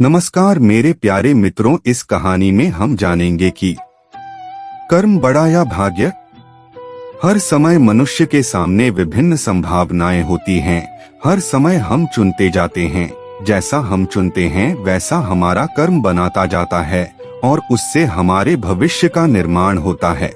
नमस्कार मेरे प्यारे मित्रों, इस कहानी में हम जानेंगे कि कर्म बड़ा या भाग्य। हर समय मनुष्य के सामने विभिन्न संभावनाएं होती हैं। हर समय हम चुनते जाते हैं। जैसा हम चुनते हैं वैसा हमारा कर्म बनाता जाता है और उससे हमारे भविष्य का निर्माण होता है।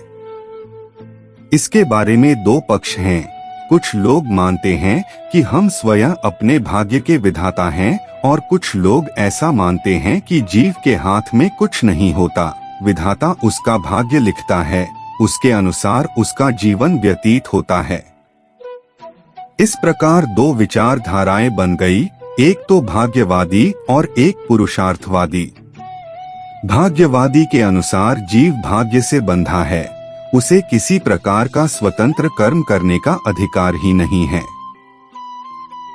इसके बारे में दो पक्ष हैं। कुछ लोग मानते हैं कि हम स्वयं अपने भाग्य के विधाता हैं और कुछ लोग ऐसा मानते हैं कि जीव के हाथ में कुछ नहीं होता, विधाता उसका भाग्य लिखता है, उसके अनुसार उसका जीवन व्यतीत होता है। इस प्रकार दो विचारधाराएं बन गई, एक तो भाग्यवादी और एक पुरुषार्थवादी। भाग्यवादी के अनुसार जीव भाग्य से बंधा है, उसे किसी प्रकार का स्वतंत्र कर्म करने का अधिकार ही नहीं है।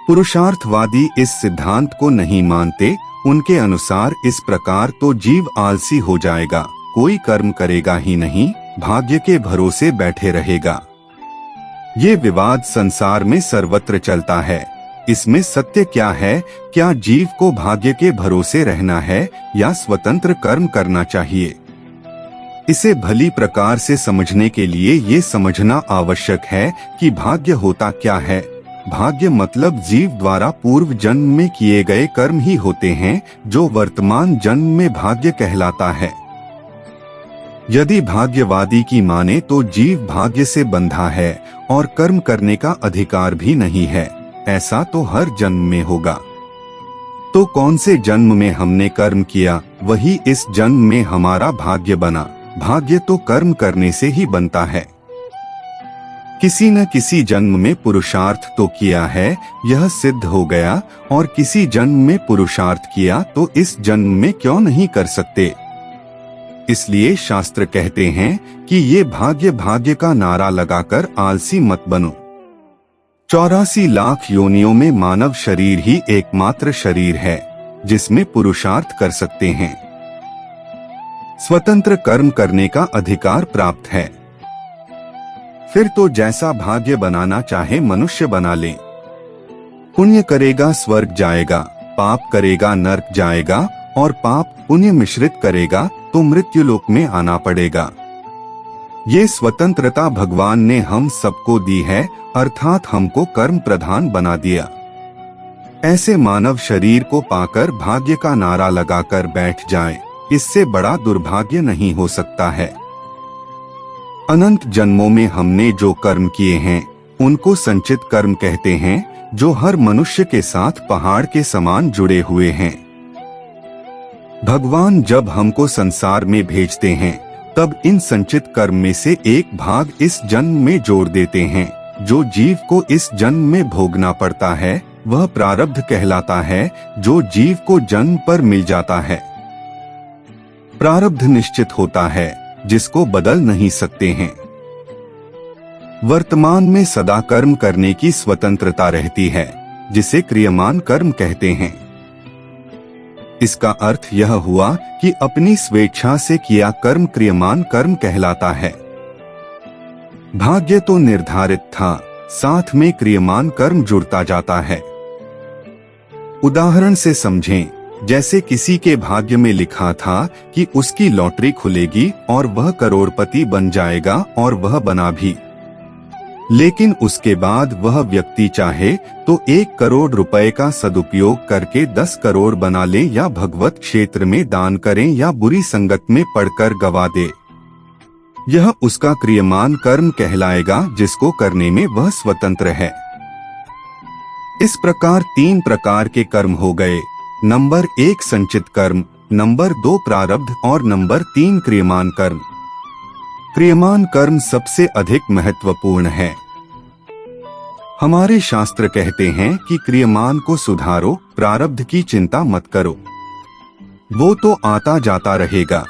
पुरुषार्थवादी इस सिद्धांत को नहीं मानते। उनके अनुसार इस प्रकार तो जीव आलसी हो जाएगा, कोई कर्म करेगा ही नहीं, भाग्य के भरोसे बैठे रहेगा। ये विवाद संसार में सर्वत्र चलता है। इसमें सत्य क्या है? क्या जीव को भाग्य के भरोसे रहना है या स्वतंत्र कर्म करना चाहिए? इसे भली प्रकार से समझने के लिए ये समझना आवश्यक है कि भाग्य होता क्या है। भाग्य मतलब जीव द्वारा पूर्व जन्म में किए गए कर्म ही होते हैं, जो वर्तमान जन्म में भाग्य कहलाता है। यदि भाग्यवादी की माने तो जीव भाग्य से बंधा है और कर्म करने का अधिकार भी नहीं है। ऐसा तो हर जन्म में होगा। तो कौन से जन्म में हमने कर्म किया, वही इस जन्म में हमारा भाग्य बना। भाग्य तो कर्म करने से ही बनता है। किसी न किसी जन्म में पुरुषार्थ तो किया है, यह सिद्ध हो गया, और किसी जन्म में पुरुषार्थ किया तो इस जन्म में क्यों नहीं कर सकते। इसलिए शास्त्र कहते हैं कि ये भाग्य भाग्य का नारा लगाकर आलसी मत बनो। 84 लाख योनियों में मानव शरीर ही एकमात्र शरीर है जिसमें पुरुषार्थ कर सकते हैं। स्वतंत्र कर्म करने का अधिकार प्राप्त है। फिर तो जैसा भाग्य बनाना चाहे मनुष्य बना ले। पुण्य करेगा स्वर्ग जाएगा, पाप करेगा नरक जाएगा, और पाप पुण्य मिश्रित करेगा तो मृत्यु लोक में आना पड़ेगा। ये स्वतंत्रता भगवान ने हम सबको दी है, अर्थात हमको कर्म प्रधान बना दिया। ऐसे मानव शरीर को पाकर भाग्य का नारा लगाकर बैठ जाए, इससे बड़ा दुर्भाग्य नहीं हो सकता है। अनंत जन्मों में हमने जो कर्म किए हैं उनको संचित कर्म कहते हैं, जो हर मनुष्य के साथ पहाड़ के समान जुड़े हुए हैं। भगवान जब हमको संसार में भेजते हैं तब इन संचित कर्म में से एक भाग इस जन्म में जोड़ देते हैं। जो जीव को इस जन्म में भोगना पड़ता है वह प्रारब्ध कहलाता है, जो जीव को जन्म पर मिल जाता है। प्रारब्ध निश्चित होता है, जिसको बदल नहीं सकते हैं। वर्तमान में सदा कर्म करने की स्वतंत्रता रहती है, जिसे क्रियमान कर्म कहते हैं। इसका अर्थ यह हुआ कि अपनी स्वेच्छा से किया कर्म क्रियमान कर्म कहलाता है। भाग्य तो निर्धारित था, साथ में क्रियमान कर्म जुड़ता जाता है। उदाहरण से समझें, जैसे किसी के भाग्य में लिखा था कि उसकी लॉटरी खुलेगी और वह करोड़पति बन जाएगा, और वह बना भी। लेकिन उसके बाद वह व्यक्ति चाहे तो 1 करोड़ रुपए का सदुपयोग करके 10 करोड़ बना ले, या भगवत क्षेत्र में दान करें, या बुरी संगत में पड़कर गवा दे। यह उसका क्रियमान कर्म कहलाएगा, जिसको करने में वह स्वतंत्र है। इस प्रकार 3 प्रकार के कर्म हो गए। नंबर 1 संचित कर्म, नंबर 2 प्रारब्ध, और नंबर 3 क्रियमान कर्म। क्रियमान कर्म सबसे अधिक महत्वपूर्ण है। हमारे शास्त्र कहते हैं कि क्रियमान को सुधारो, प्रारब्ध की चिंता मत करो, वो तो आता जाता रहेगा।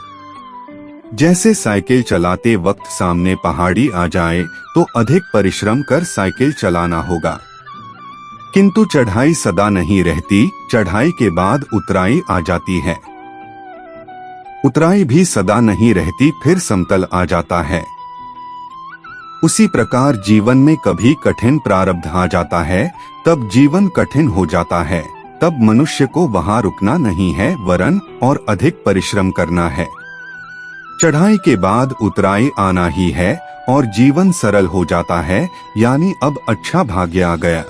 जैसे साइकिल चलाते वक्त सामने पहाड़ी आ जाए तो अधिक परिश्रम कर साइकिल चलाना होगा, किंतु चढ़ाई सदा नहीं रहती, चढ़ाई के बाद उतराई आ जाती है। उतराई भी सदा नहीं रहती, फिर समतल आ जाता है। उसी प्रकार जीवन में कभी कठिन प्रारब्ध आ जाता है, तब जीवन कठिन हो जाता है, तब मनुष्य को वहां रुकना नहीं है वरन और अधिक परिश्रम करना है। चढ़ाई के बाद उतराई आना ही है और जीवन सरल हो जाता है, यानी अब अच्छा भाग्य आ गया।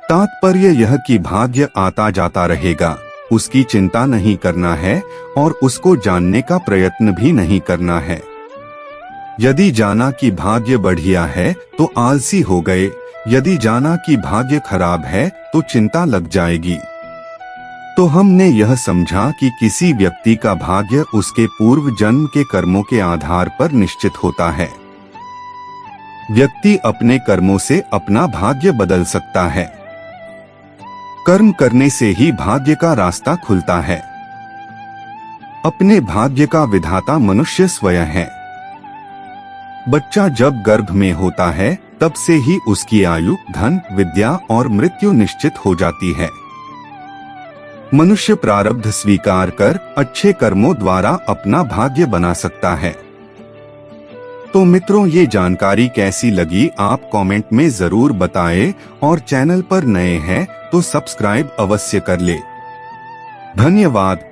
तात्पर्य यह कि भाग्य आता जाता रहेगा, उसकी चिंता नहीं करना है और उसको जानने का प्रयत्न भी नहीं करना है। यदि जाना कि भाग्य बढ़िया है तो आलसी हो गए, यदि जाना कि भाग्य खराब है तो चिंता लग जाएगी। तो हमने यह समझा कि किसी व्यक्ति का भाग्य उसके पूर्व जन्म के कर्मों के आधार पर निश्चित होता है। व्यक्ति अपने कर्मों से अपना भाग्य बदल सकता है। कर्म करने से ही भाग्य का रास्ता खुलता है। अपने भाग्य का विधाता मनुष्य स्वयं है। बच्चा जब गर्भ में होता है तब से ही उसकी आयु, धन, विद्या और मृत्यु निश्चित हो जाती है। मनुष्य प्रारब्ध स्वीकार कर अच्छे कर्मों द्वारा अपना भाग्य बना सकता है। तो मित्रों, ये जानकारी कैसी लगी आप कमेंट में जरूर बताएं और चैनल पर नए हैं तो सब्सक्राइब अवश्य कर ले। धन्यवाद।